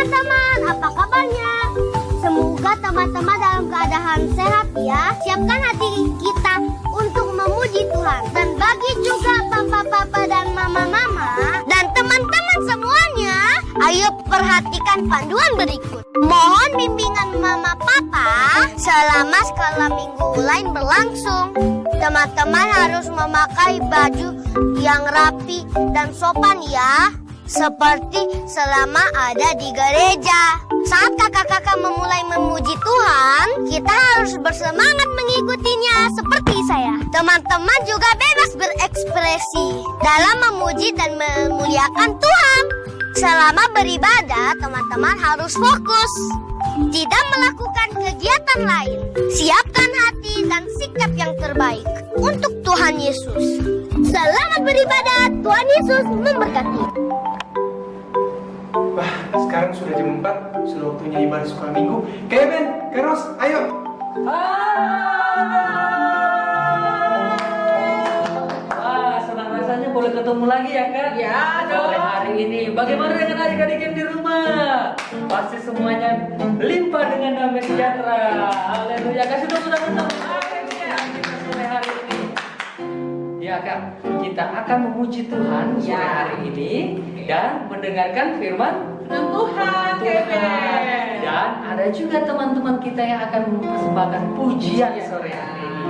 teman-teman, apa kabarnya? Semoga teman-teman dalam keadaan sehat ya. Siapkan hati kita untuk memuji Tuhan. Dan bagi juga papa-papa dan mama-mama dan teman-teman semuanya, ayo perhatikan panduan berikut. Mohon bimbingan mama papa selama sekolah minggu lain berlangsung. Teman-teman harus memakai baju yang rapi dan sopan ya, seperti selama ada di gereja. Saat kakak-kakak memulai memuji Tuhan, kita harus bersemangat mengikutinya seperti saya. Teman-teman juga bebas berekspresi dalam memuji dan memuliakan Tuhan. Selama beribadah, teman-teman harus fokus, tidak melakukan kegiatan lain. Siapkan hati dan sikap yang terbaik untuk Tuhan Yesus. Selamat beribadah, Tuhan Yesus memberkati. Wah, sekarang sudah jam 4, sudah waktunya ibadah sekolah minggu. Kevin, Keros, ayo. Wah, senang rasanya boleh ketemu lagi ya kan? Ya dong. Sore hari ini. Bagaimana dengan adik-adik yang di rumah? Pasti semuanya limpah dengan damai sejahtera. Haleluya. Kasih tepuk tangan. Haleluya. Kita sore hari ini. Ya kan, kita akan memuji Tuhan sore hari ini dan mendengarkan firman Tuhan, Kevin. Dan ada juga teman-teman kita yang akan mempersembahkan pujian sore hari ini.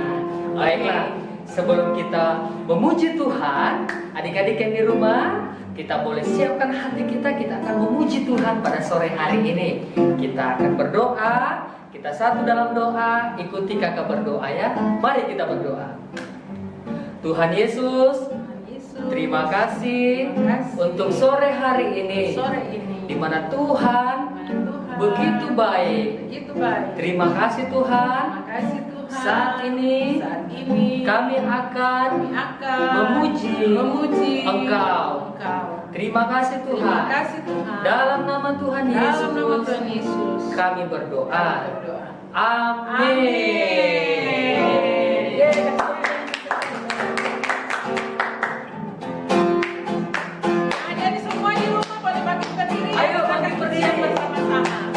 Baiklah, sebelum kita memuji Tuhan, adik-adik yang di rumah, kita boleh siapkan hati kita akan memuji Tuhan pada sore hari ini. Kita akan berdoa, kita satu dalam doa, ikuti kakak berdoa ya. Mari kita berdoa. Tuhan Yesus, terima kasih untuk sore hari ini, di mana Tuhan begitu baik. Terima kasih Tuhan. Saat ini kami akan memuji Engkau. Terima kasih Tuhan. Dalam nama Tuhan Yesus kami berdoa. Amin. Ayo bangkit berdiri bersama-sama.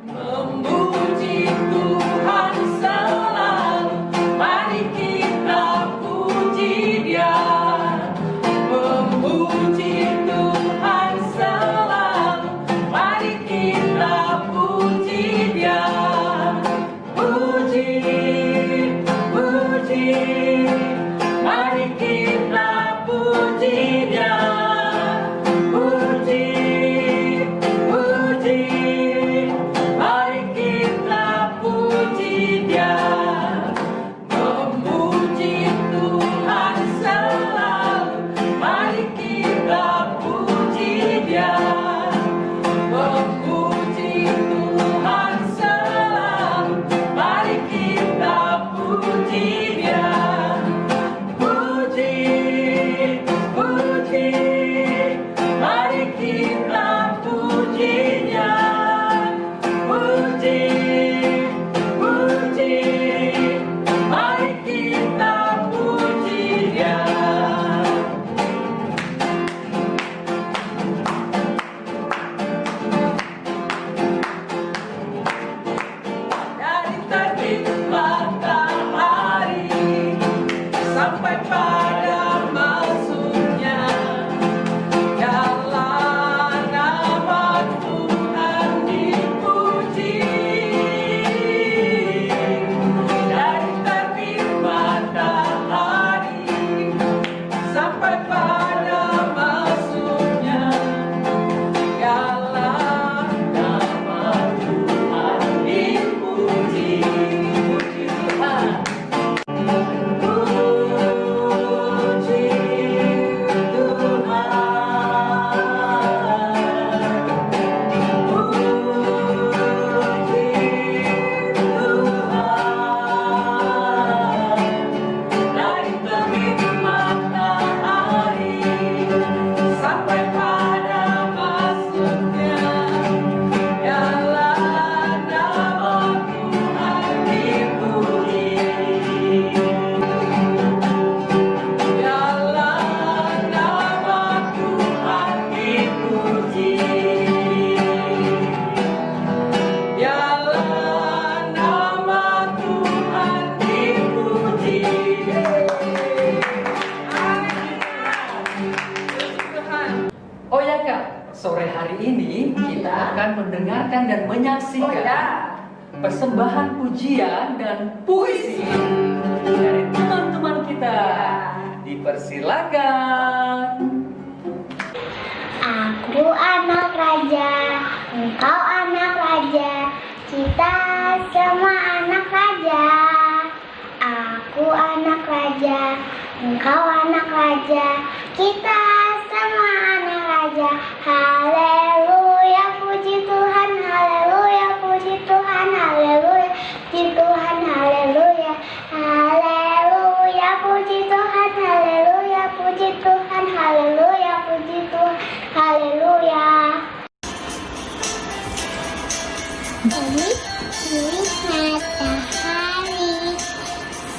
Memuji Tuhan selalu, mari kita puji Dia. Memuji Tuhan selalu, mari kita puji Dia. Oh ya Kak, sore hari ini kita akan mendengarkan dan menyaksikan persembahan pujian dan puisi dari teman-teman kita. Dipersilakan. Aku anak raja, engkau anak raja, kita semua anak raja. Aku anak raja, engkau anak raja, kita semua anak raja. Haleluya, puji Tuhan, haleluya, puji Tuhan, haleluya, puji Tuhan, haleluya. Haleluya, puji Tuhan, haleluya, puji Tuhan, haleluya, puji Tuhan, haleluya. Terik matahari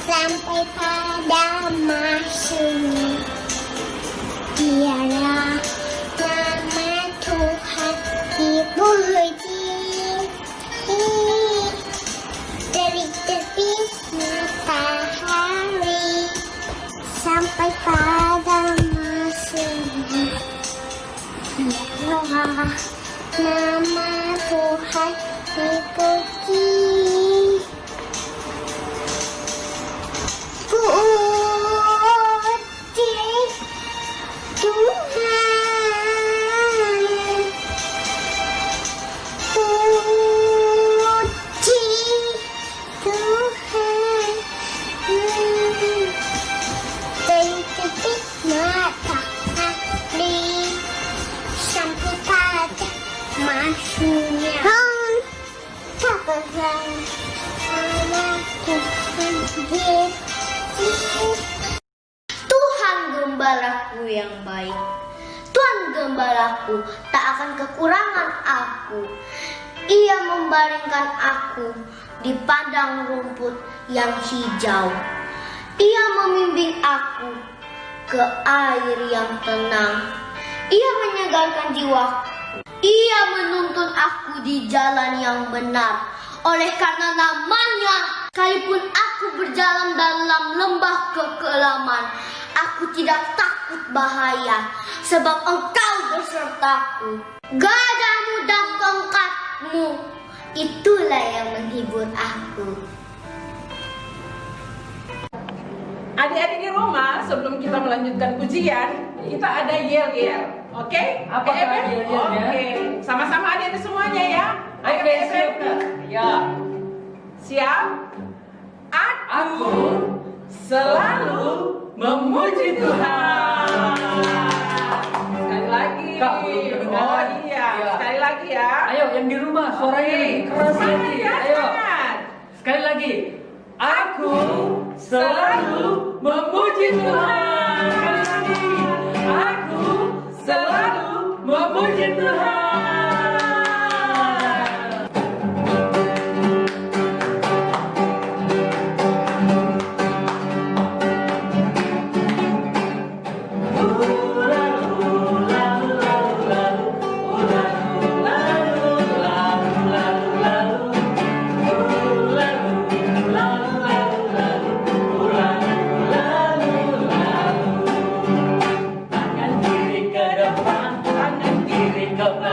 sampai pada masuknya, biarlah nama Tuhan dipuji. Terik-terik matahari sampai pada masuknya, biarlah nama Tuhan dipuji. Puji Tuhan, puji Tuhan. Terik-terik matahari sampai pada masuknya, Tuhan gembalaku yang baik, Tuhan gembalaku tak akan kekurangan aku. Ia membaringkan aku di padang rumput yang hijau. Ia membimbing aku ke air yang tenang. Ia menyegarkan jiwaku. Ia menuntun aku di jalan yang benar. Oleh karena namanya, sekalipun aku berjalan dalam lembah kekelaman, aku tidak takut bahaya, sebab Engkau bersertaku. Gadamu dan tongkatmu, itulah yang menghibur aku. Adik-adik di rumah, sebelum kita melanjutkan pujian, kita ada yel-yel. Oke? Apa yel-yel ya? Oke. Sama-sama adik-adik semuanya ya. Ayo Oke, siap Kak. Ya. Siap? Aku selalu memuji Tuhan. Sekali lagi. Kak, belum kedengaran. Oh iya. Iya. Sekali lagi ya. Ayo yang di rumah suaranya lebih keras Semangat lagi. ya, Ayo. semangat. Sekali lagi. Aku selalu memuji Tuhan. Sekali lagi. Aku selalu memuji Tuhan. Tangan kiri ke depan, tangan kiri ke belakang.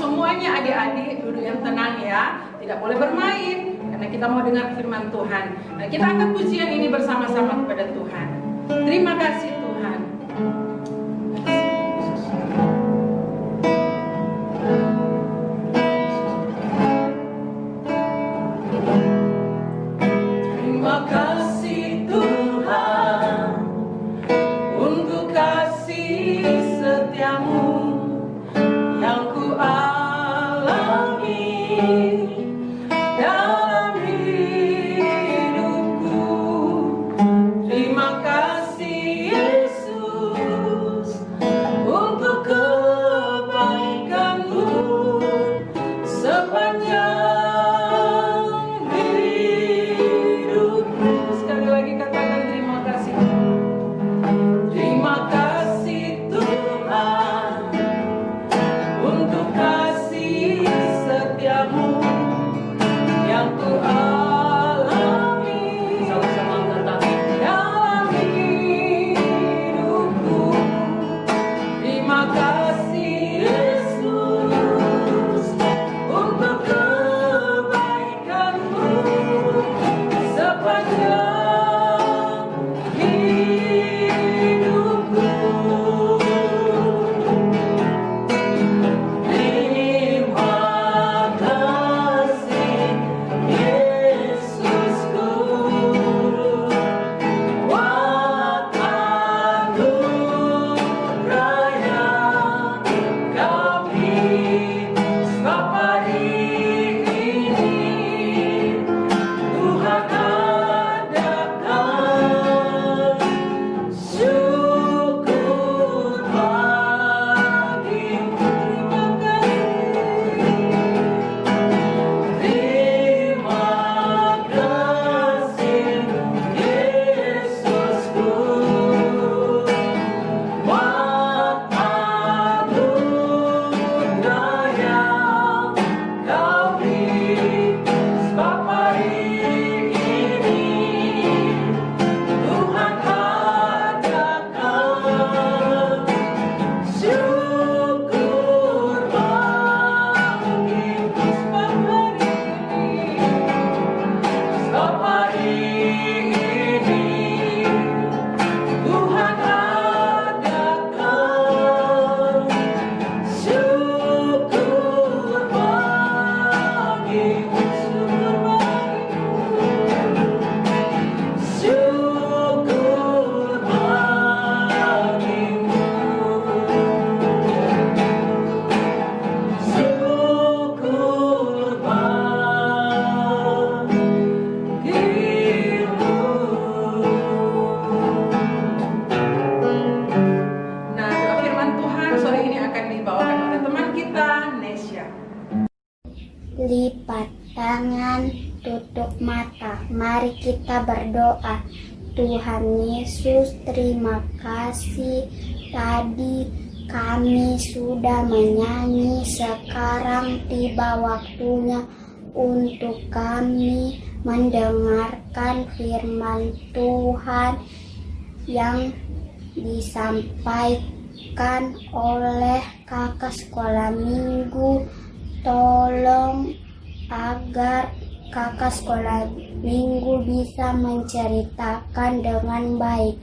semuanya adik-adik duduk yang tenang ya. Tidak boleh bermain karena kita mau dengar firman Tuhan. Nah, kita angkat pujian ini bersama-sama kepada Tuhan. Terima kasih Tuhan. Terima kasih Tuhan untuk kasih setiamu yang ku alami dalam hidupku. Terima kasih Yesus untuk kebaikanmu sepanjang hidupku. Sekali lagi katakan terima kasih. Terima kasih Tuhan untuk kasih setiamu yang ku alami Sama-sama katakan. dalam hidupku. Terima kasih Yesus untuk kebaikanmu sepanjang hidupku. Terima kasih Yesusku, buat anugerah yang Kau beri. Sebab hari ini Tuhan adakan syukur bagimu. Terima kasih Yesusku, buat anugerah yang Kau beri. Sebab hari ini Tuhan adakan syukur bagimu. Sebab hari ini Tuhan adakan syukur bagimu. Syukur bagimu. Syukur bagimu. Nah, doa firman Tuhan sore ini akan dibawakan oleh teman kita, Nesya. Lipat tangan, tutup mata. Mari kita berdoa. Tuhan Yesus, terima kasih. Tadi kami sudah menyanyi, sekarang tiba waktunya untuk kami mendengarkan firman Tuhan yang disampaikan oleh kakak sekolah minggu. Tolong agar kakak sekolah minggu bisa menceritakan dengan baik.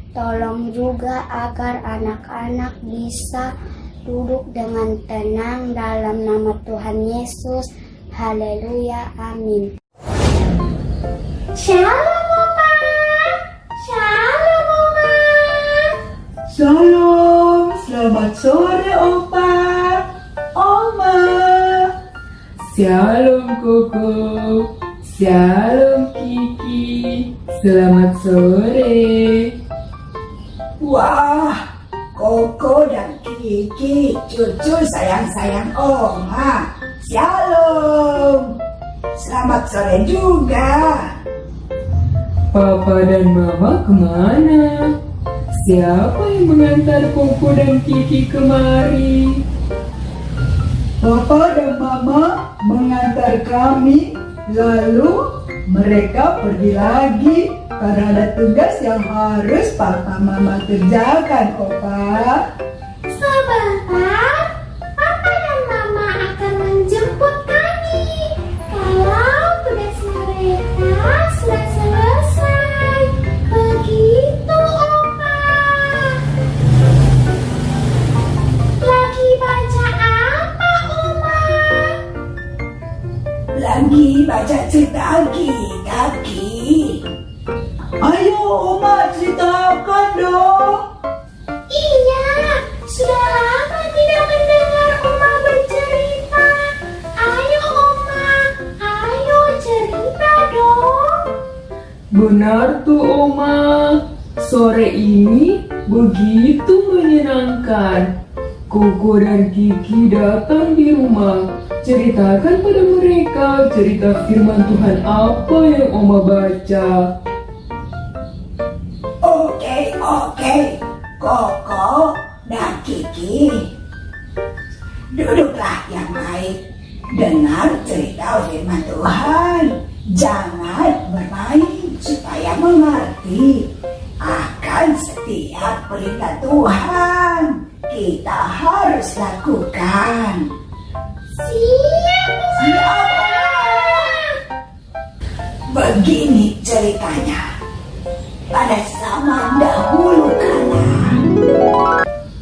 Tolong juga agar anak-anak bisa duduk dengan tenang dalam nama Tuhan Yesus. Haleluya, amin. Shalom Oma. Shalom Oma. Shalom, selamat sore Opa, Oma. Shalom Koko, shalom Kiki, selamat sore. Wah, Koko dan Kiki, cucu sayang-sayang Oma. Shalom, selamat sore juga. Papa dan Mama kemana? Siapa yang mengantar Koko dan Kiki kemari? Papa dan Mama mengantar kami, lalu mereka pergi lagi karena ada tugas yang harus Papa Mama kerjakan, Opa. Sebentar, Papa dan Mama Lagi baca cerita lagi, Kaki. Ayo Oma ceritakan dong. Iya, sudah lama tidak mendengar Oma bercerita. Ayo Oma, ayo cerita dong. Benar tuh Oma, sore ini begitu menyenangkan. Koko dan Kiki datang di rumah. Ceritakan pada mereka cerita firman Tuhan apa yang Oma baca. Oke, Koko dan Kiki. Duduklah yang baik. Dengar cerita firman Tuhan. Jangan bermain supaya mengerti akan setiap perintah Tuhan. Kita harus lakukan. Siap, Begini ceritanya. Pada zaman dahulu kala,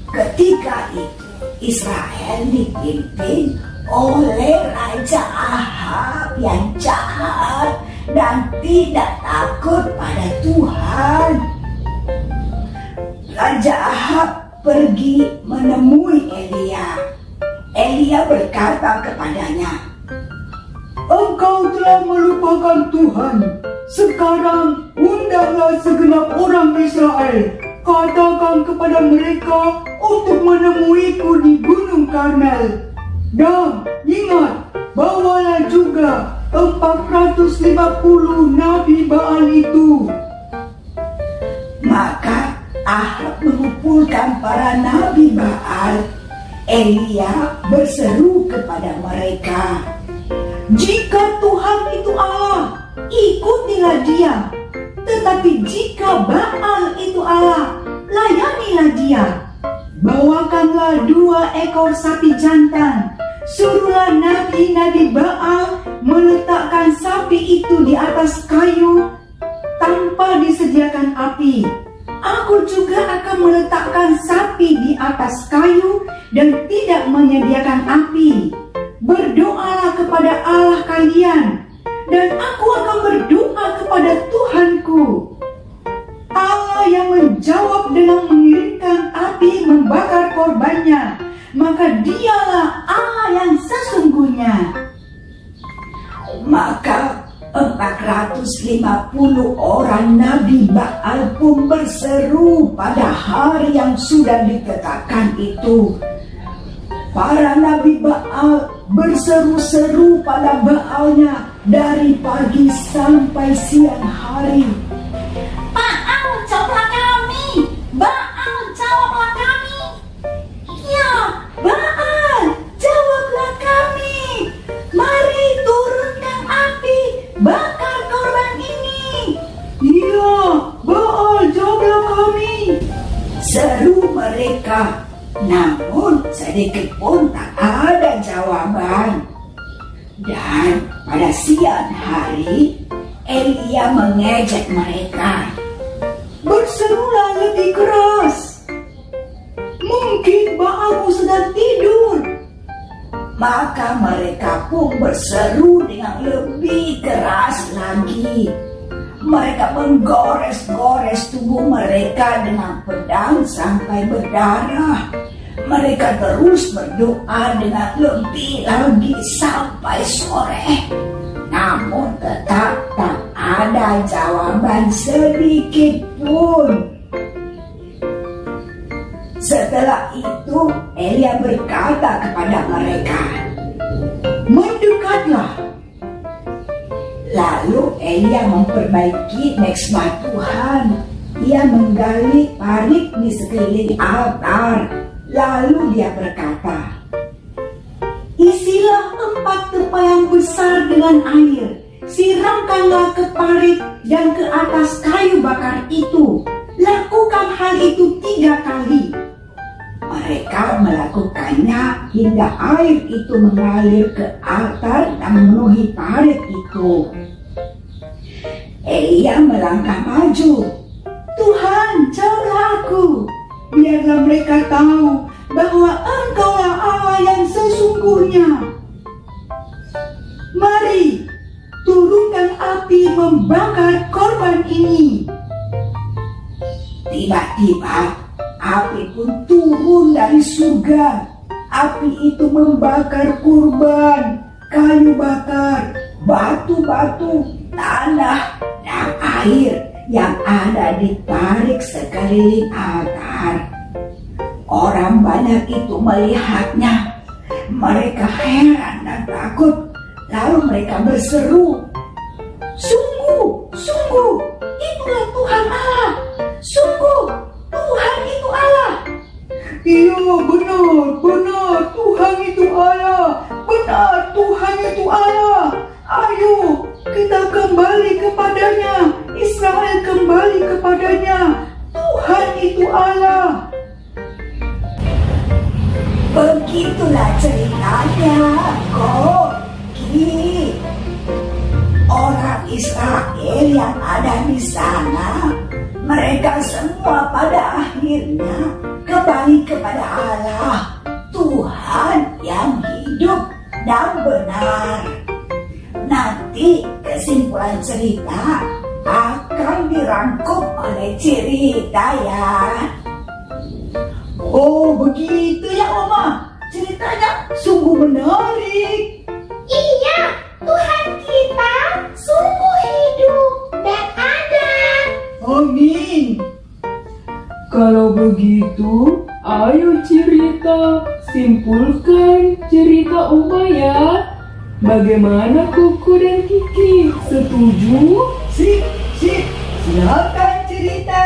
ketika itu Israel dipimpin oleh Raja Ahab yang jahat dan tidak takut pada Tuhan. Raja Ahab pergi menemui Elia. Elia berkata kepadanya, Engkau telah melupakan Tuhan. Sekarang undanglah segenap orang Israel. Katakan kepada mereka untuk menemuiku di Gunung Karmel. Dan ingat, bawalah juga 450 Nabi Baal itu. maka Ahab mengumpulkan para Nabi Baal. Elia berseru kepada mereka, Jika Tuhan itu Allah, ikutilah dia. Tetapi jika Baal itu Allah, layanilah dia. Bawakanlah 2 ekor sapi jantan. Suruhlah nabi-nabi Baal meletakkan sapi itu di atas kayu tanpa disediakan api. Aku juga akan meletakkan sapi di atas kayu dan tidak menyediakan api. Berdoalah kepada Allah kalian, dan aku akan berdoa kepada Tuhanku. Allah yang menjawab dengan mengirimkan api membakar korbannya, maka dialah Allah yang sesungguhnya. maka 450 orang Nabi Baal pun berseru pada hari yang sudah ditetapkan itu. Para Nabi Baal berseru-seru pada Baalnya dari pagi sampai siang hari. Baal, jawablah kami. Baal, jawablah kami. Ya, Baal, jawablah kami. Mari turunkan api, bakar korban ini. Iya, Baal, jawablah kami. Seru mereka, namun sedikit pun tak ada jawaban. Dan pada siang hari, Elia mengejek mereka. Berserulah lebih keras. Mungkin Baalmu sedang tidur. Maka mereka pun berseru dengan lebih keras lagi. Mereka menggores-gores tubuh mereka dengan pedang sampai berdarah. Mereka terus berdoa dengan lebih lagi sampai sore. Namun tetap tak ada jawaban sedikit pun. Setelah itu Elia berkata kepada mereka, Mendekatlah. Lalu Elia memperbaiki mezbah Tuhan. Ia menggali parit di sekeliling altar. Lalu dia berkata, Isilah 4 tempayan besar dengan air. Siramkanlah ke parit dan ke atas kayu bakar itu. Lakukan hal itu 3 kali. mereka melakukannya hingga air itu mengalir ke altar dan memenuhi parit itu. Elia melangkah maju. Tuhan, jawablah aku. Biarlah mereka tahu bahwa Engkaulah Allah yang sesungguhnya. Mari, Tiba-tiba api pun turun dari surga. Api itu membakar kurban, kayu bakar, batu-batu, tanah, dan air yang ada ditarik sekeliling altar. Orang banyak itu melihatnya. Mereka heran dan takut. Lalu mereka berseru, "Sungguh, sungguh, itulah Tuhan Allah. Sungguh, Tuhan itu Allah." Iya, benar, Tuhan itu Allah. Benar, Tuhan itu Allah. Ayo, kita kembali kepadanya. Israel kembali kepadanya. Tuhan itu Allah. Begitulah ceritanya, Koki. Orang Israel yang ada di sana, mereka semua pada akhirnya kembali kepada Allah, Tuhan yang hidup dan benar. Nanti kesimpulan cerita akan dirangkum oleh cerita ya. Oh, begitu ya, Oma. Ceritanya sungguh menarik. Iya, Tuhan kita sungguh hidup dan ada. Amin. Kalau begitu, ayo cerita, simpulkan cerita Oma ya. Bagaimana Koko dan Kiki? Setuju? Sip. Silakan cerita.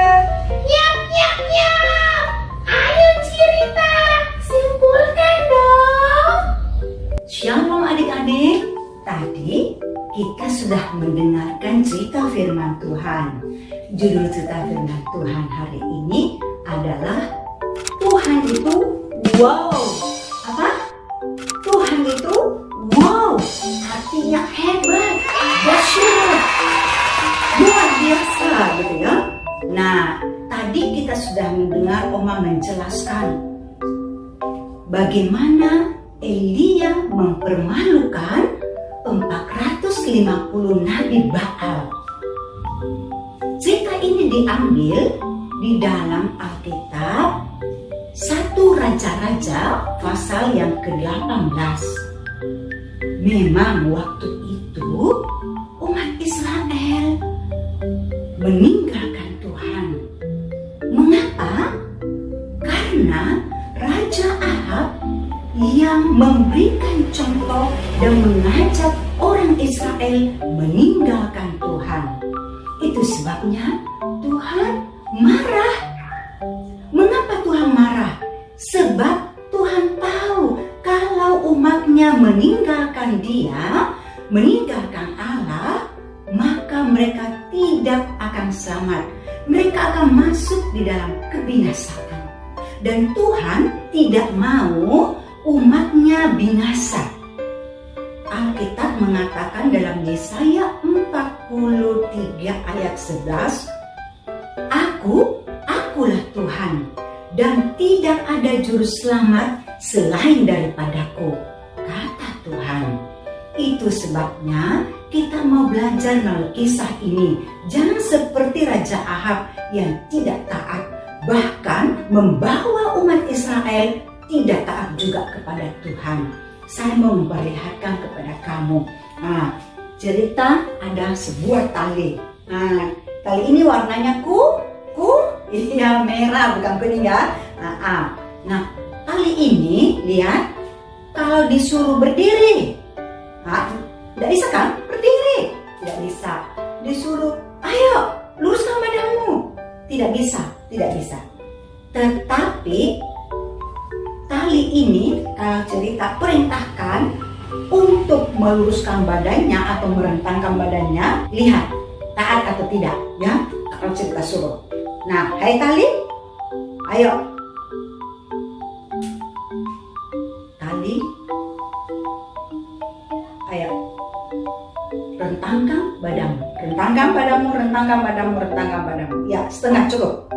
Nyap, nyap, nyap. Ayo cerita, simpulkan dong. Shalom adik-adik, tadi kita sudah mendengarkan cerita firman Tuhan. Judul cerita firman Tuhan hari ini adalah Tuhan itu wow. Apa? Tuhan itu wow, artinya hebat, dahsyat, luar biasa gitu ya. Nah, tadi kita sudah mendengar Oma menjelaskan bagaimana Elia mempermalukan 450 nabi Baal. Cerita ini diambil di dalam Alkitab 1 Raja-Raja pasal yang ke-18. Memang waktu itu umat Israel meninggalkan Tuhan. Mengapa? Karena Raja Ahab yang memberikan contoh dan mengajak orang Israel meninggalkan Tuhan. Itu sebabnya Tuhan marah. Mengapa Tuhan marah? Sebab Tuhan tahu kalau umatnya meninggalkan Dia, meninggalkan Allah, maka mereka tidak akan selamat. Mereka akan masuk di dalam kebinasaan. Dan Tuhan tidak mau umatnya binasa. Alkitab mengatakan dalam Yesaya 43 ayat 11, Akulah Tuhan, dan tidak ada juru selamat selain daripadaku, kata Tuhan. Itu sebabnya kita mau belajar melalui kisah ini. Jangan seperti Raja Ahab yang tidak taat, bahkan membawa umat Israel tidak taat juga kepada Tuhan. Saya mau memperlihatkan kepada kamu. Nah, cerita ada sebuah tali. Nah, tali ini warnanya iya merah, bukan kuning ya. Nah, tali ini lihat, kalau disuruh berdiri, tidak bisa kan? Berdiri, tidak bisa. Disuruh, ayo luruskan badanmu, tidak bisa. Tetapi tali ini kalau cerita perintahkan untuk meluruskan badannya atau merentangkan badannya, lihat taat atau tidak ya. Kalau cerita suruh. Nah, hai tali, ayo. Tali, ayo. Rentangkan badanmu. Ya, setengah cukup.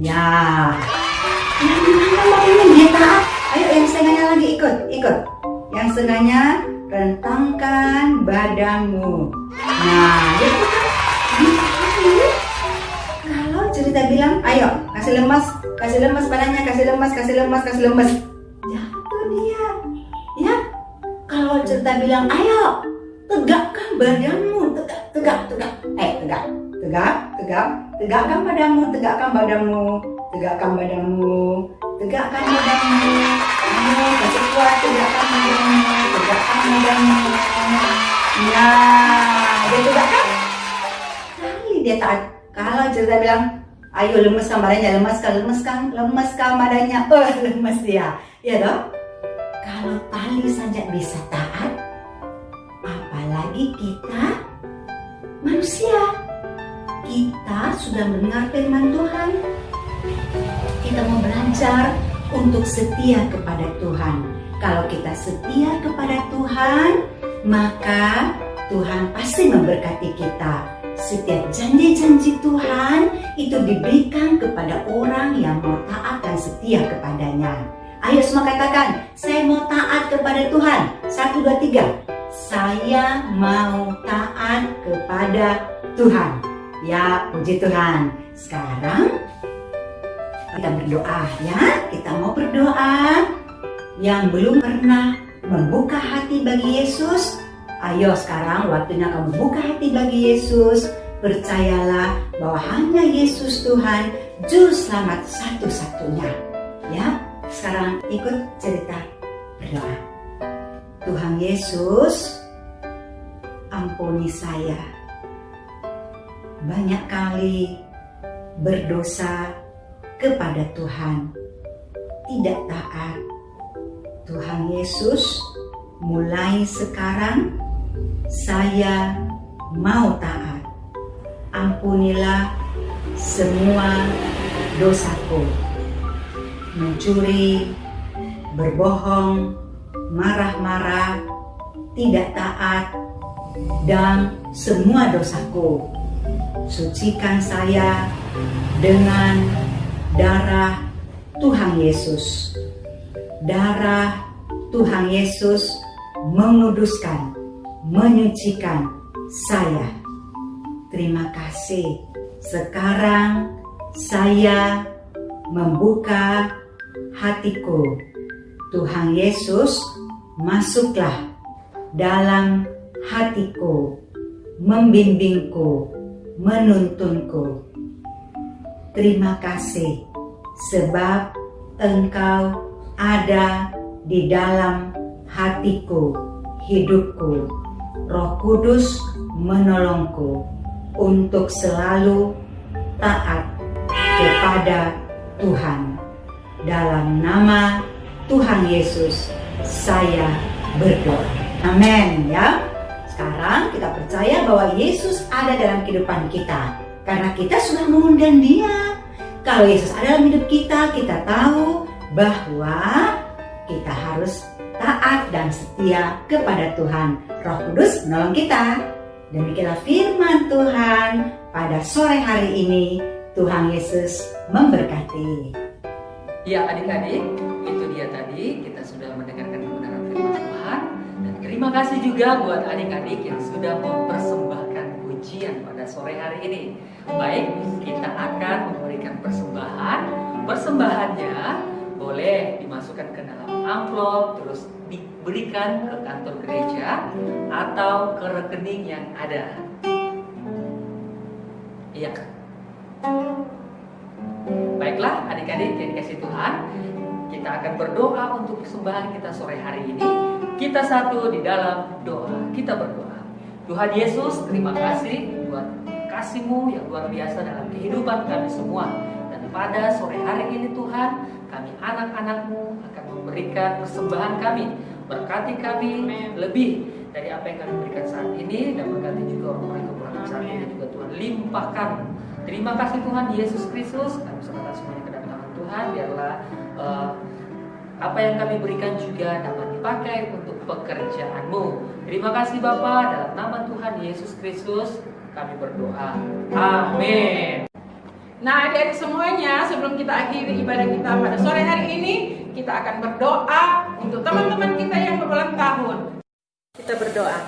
Ya. Nah, gimana mau ini dia taat? Ayo yang setengahnya lagi ikut. Yang setengahnya rentangkan badanmu. Nah, gitu kan? Kalau cerita cerita bilang, ayo kasih lemas badannya, kasih lemas. Jatuh dia. Ya, kalau cerita bilang, ayo tegakkan badanmu, tegakkan badanmu. Ayo, kasih kuat, tegakkan badanmu. Nah, dia tegakkan. Kali dia taat. Kalau cerita bilang, ayo lemeskan badannya, lemeskan badannya. Lemes dia. Ya toh? Kalau tali saja bisa taat, apalagi kita manusia. Kita sudah mendengar firman Tuhan. Kita mau belajar untuk setia kepada Tuhan. Kalau kita setia kepada Tuhan, maka Tuhan pasti memberkati kita. Setiap janji-janji Tuhan itu diberikan kepada orang yang mau taat dan setia kepadanya. Ayo semua katakan, saya mau taat kepada Tuhan. 1, 2, 3. Saya mau taat kepada Tuhan. Ya, puji Tuhan. Sekarang kita berdoa ya. Kita mau berdoa. Yang belum pernah membuka hati bagi Yesus, ayo sekarang waktunya kamu buka hati bagi Yesus. Percayalah bahwa hanya Yesus Tuhan, juru selamat satu-satunya. Ya, sekarang ikut cerita berdoa. Tuhan Yesus, ampuni saya. Banyak kali berdosa kepada Tuhan, tidak taat. Tuhan Yesus, mulai sekarang saya mau taat. Ampunilah semua dosaku. Mencuri, berbohong, marah-marah, tidak taat, dan semua dosaku. Sucikan saya dengan darah Tuhan Yesus. Darah Tuhan Yesus menguduskan, menyucikan saya. Terima kasih. Sekarang saya membuka hatiku. Tuhan Yesus, masuklah dalam hatiku, membimbingku, menuntunku. Terima kasih sebab Engkau ada di dalam hatiku, hidupku. Roh Kudus menolongku untuk selalu taat kepada Tuhan. Dalam nama Tuhan Yesus saya berdoa. Amin ya. Sekarang kita percaya bahwa Yesus ada dalam kehidupan kita karena kita sudah mengundang Dia. Kalau Yesus ada dalam hidup kita, kita tahu bahwa kita harus taat dan setia kepada Tuhan. Roh Kudus menolong kita. Demikianlah firman Tuhan pada sore hari ini. Tuhan Yesus memberkati. Ya adik-adik, itu dia tadi kita sudah mendengarkan kebenaran firman Tuhan. Dan terima kasih juga buat adik-adik yang sudah mempersembahkan pujian pada sore hari ini. Baik, kita akan memberikan persembahan. Persembahannya boleh dimasukkan ke dalam amplop, terus diberikan ke kantor gereja atau ke rekening yang ada. Iya. Baiklah adik-adik yang dikasih Tuhan, kita akan berdoa untuk persembahan kita sore hari ini. Kita satu di dalam doa, kita berdoa. Tuhan Yesus, terima kasih buat kasih-Mu yang luar biasa dalam kehidupan kami semua. Dan pada sore hari ini Tuhan, kami anak-anak-Mu akan memberikan persembahan kami. Berkati kami lebih dari apa yang kami berikan saat ini, dan berkati juga orang-orang kekurangan saat ini juga Tuhan limpahkan. Terima kasih Tuhan Yesus Kristus, kami serahkan semuanya ke dalam tangan Tuhan. Biarlah apa yang kami berikan juga dapat dipakai untuk pekerjaan-Mu. Terima kasih Bapa, dalam nama Tuhan Yesus Kristus kami berdoa. Amin. Nah adik-adik semuanya, sebelum kita akhiri ibadah kita pada sore hari ini, kita akan berdoa untuk teman-teman kita yang berulang tahun. Kita berdoa.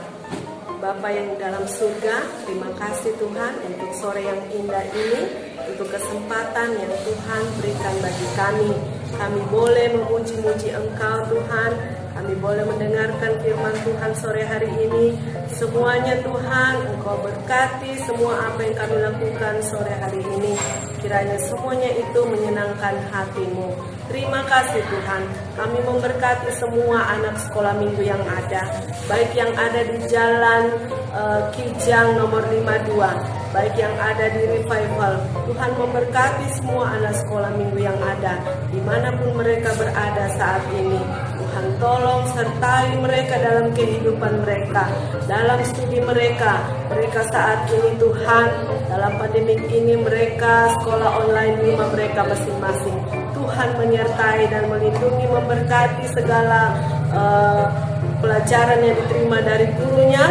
Bapa yang di dalam surga, terima kasih Tuhan untuk sore yang indah ini, untuk kesempatan yang Tuhan berikan bagi kami. Kami boleh memuji-muji Engkau Tuhan, kami boleh mendengarkan firman Tuhan sore hari ini. Semuanya Tuhan, Engkau berkati semua apa yang kami lakukan sore hari ini. Kiranya semuanya itu menyenangkan hati-Mu. Terima kasih Tuhan, kami memberkati semua anak sekolah minggu yang ada, baik yang ada di Jalan Kijang nomor 52, baik yang ada di Revival. Tuhan memberkati semua anak sekolah minggu yang ada, dimanapun mereka berada saat ini. Tuhan tolong sertai mereka dalam kehidupan mereka, dalam studi mereka saat ini Tuhan, dalam pandemik ini mereka sekolah online di rumah mereka masing-masing. Tuhan menyertai dan melindungi, memberkati segala pelajaran yang diterima dari gurunya,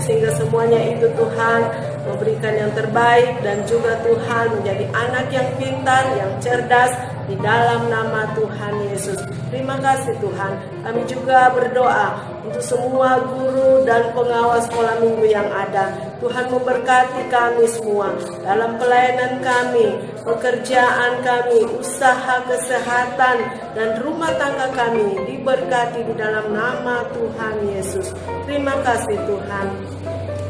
sehingga semuanya itu Tuhan memberikan yang terbaik, dan juga Tuhan menjadi anak yang pintar, yang cerdas di dalam nama Tuhan Yesus. Terima kasih Tuhan. Kami juga berdoa untuk semua guru dan pengawas sekolah minggu yang ada. Tuhan memberkati kami semua dalam pelayanan kami, pekerjaan kami, usaha kesehatan, dan rumah tangga kami diberkati di dalam nama Tuhan Yesus. Terima kasih Tuhan.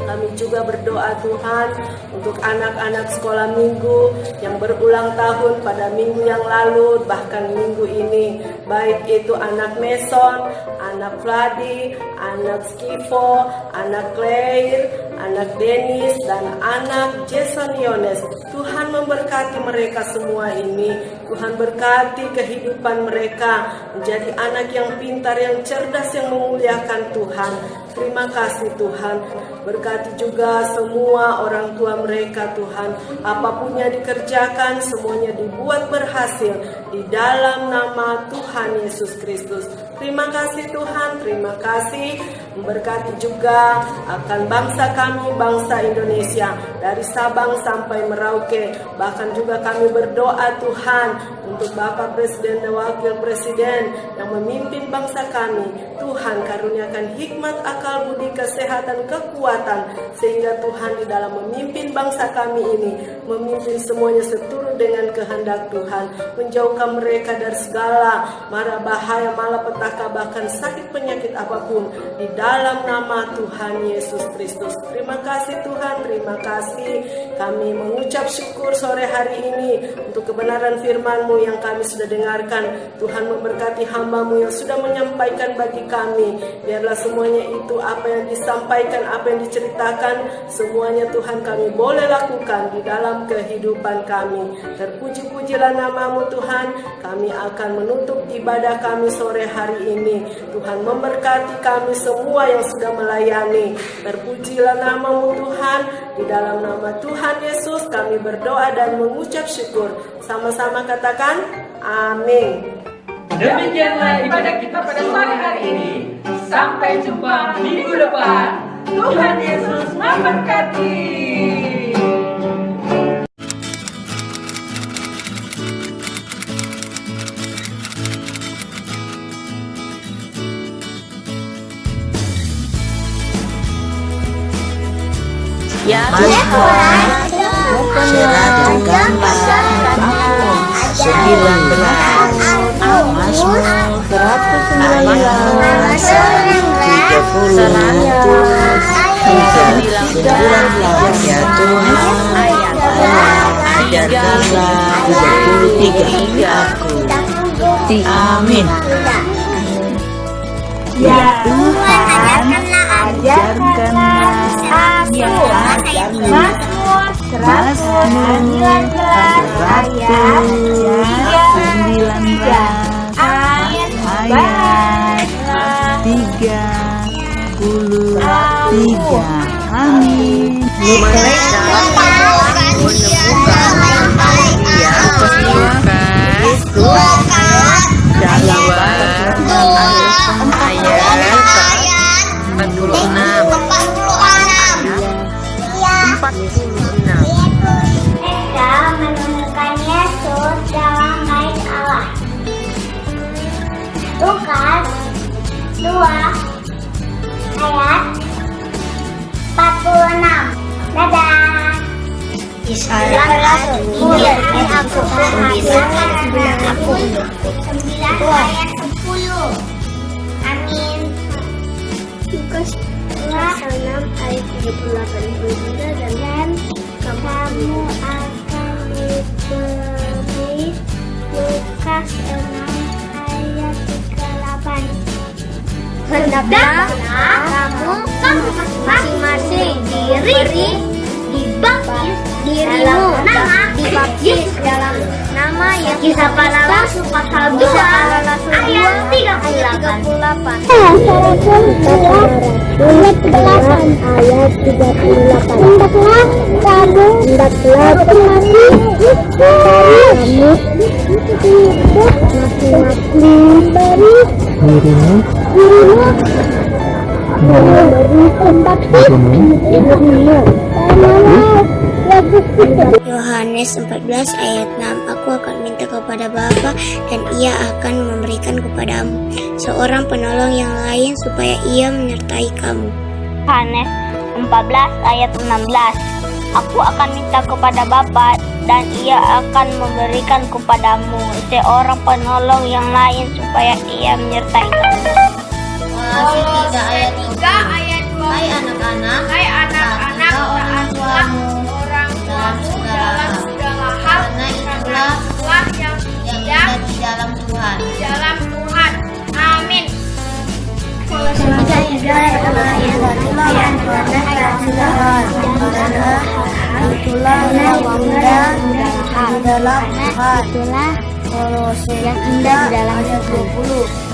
Kami juga berdoa Tuhan untuk anak-anak sekolah minggu yang berulang tahun pada minggu yang lalu, bahkan minggu ini, baik itu anak Mason, anak Vladi, anak Skivo, anak Claire, anak Dennis, dan anak Jason Yones. Tuhan memberkati mereka semua ini. Tuhan berkati kehidupan mereka menjadi anak yang pintar, yang cerdas, yang memuliakan Tuhan. Terima kasih Tuhan. Berkati juga semua orang tua mereka Tuhan. Apapun yang dikerjakan, semuanya dibuat berhasil di dalam nama Tuhan Yesus Kristus. Terima kasih Tuhan, terima kasih. Memberkati juga akan bangsa kami, bangsa Indonesia, dari Sabang sampai Merauke. Bahkan juga kami berdoa Tuhan untuk Bapak Presiden dan Wakil Presiden yang memimpin bangsa kami. Tuhan karuniakan hikmat, akal budi, kesehatan, kekuatan, sehingga Tuhan di dalam memimpin bangsa kami ini, memimpin semuanya seturut dengan kehendak Tuhan, menjauhkan mereka dari segala mara bahaya, malapetaka, bahkan sakit penyakit apapun, di dalam nama Tuhan Yesus Kristus. Terima kasih Tuhan, terima kasih. Kami mengucap syukur sore hari ini untuk kebenaran firman-Mu yang kami sudah dengarkan. Tuhan memberkati hamba-Mu yang sudah menyampaikan bagi kami. Biarlah semuanya itu apa yang disampaikan, apa yang diceritakan, semuanya Tuhan kami boleh lakukan di dalam kehidupan kami. Terpuji-pujilah nama-Mu Tuhan. Kami akan menutup ibadah kami sore hari ini. Tuhan memberkati kami semua yang sudah melayani. Terpujilah nama-Mu Tuhan. Di dalam nama Tuhan Yesus kami berdoa dan mengucap syukur. Sama-sama katakan amin. Demikianlah ibadah kita pada sore hari ini. Sampai jumpa minggu depan. Tuhan Yesus memberkati. Ya Tuhan, ceritakanlah aku 19 Mazmur 119 30 ya Tuhan, ajarkanlah 33 aku. Amin. Ya Tuhan, ajarkanlah aku Mazmur 119 ayat 33. Amin. Mereka menemukan yang perlukan dalam ayat 46. Mereka menemukan Yesus dalam bait Allah. Lukas 2 ayat 19 ini aku perhatikan aku 9 ayat 10. Amin. Lukas 6 ayat 38 dan kamu akan diberi Lukas 6 ayat 38. Hendaklah kamu masing-masing dibaptis dalam nama yang Kisah Para Rasul pasal 2 ayat 38. Ayat 38. Hendaklah kamu Yohanes 14 ayat 6. Aku akan minta kepada Bapa dan Ia akan memberikan kepadamu seorang penolong yang lain supaya Ia menyertai kamu. Yohanes 14 ayat 16. Aku akan minta kepada Bapa dan Ia akan memberikan kepadamu seorang penolong yang lain supaya Ia menyertai kamu. Ayat 2. Hai anak-anak, taatlah orang tuamu dalam segala hal, karena itulah yang indah di dalam Tuhan. Amin. Itulah yang indah di dalam 20.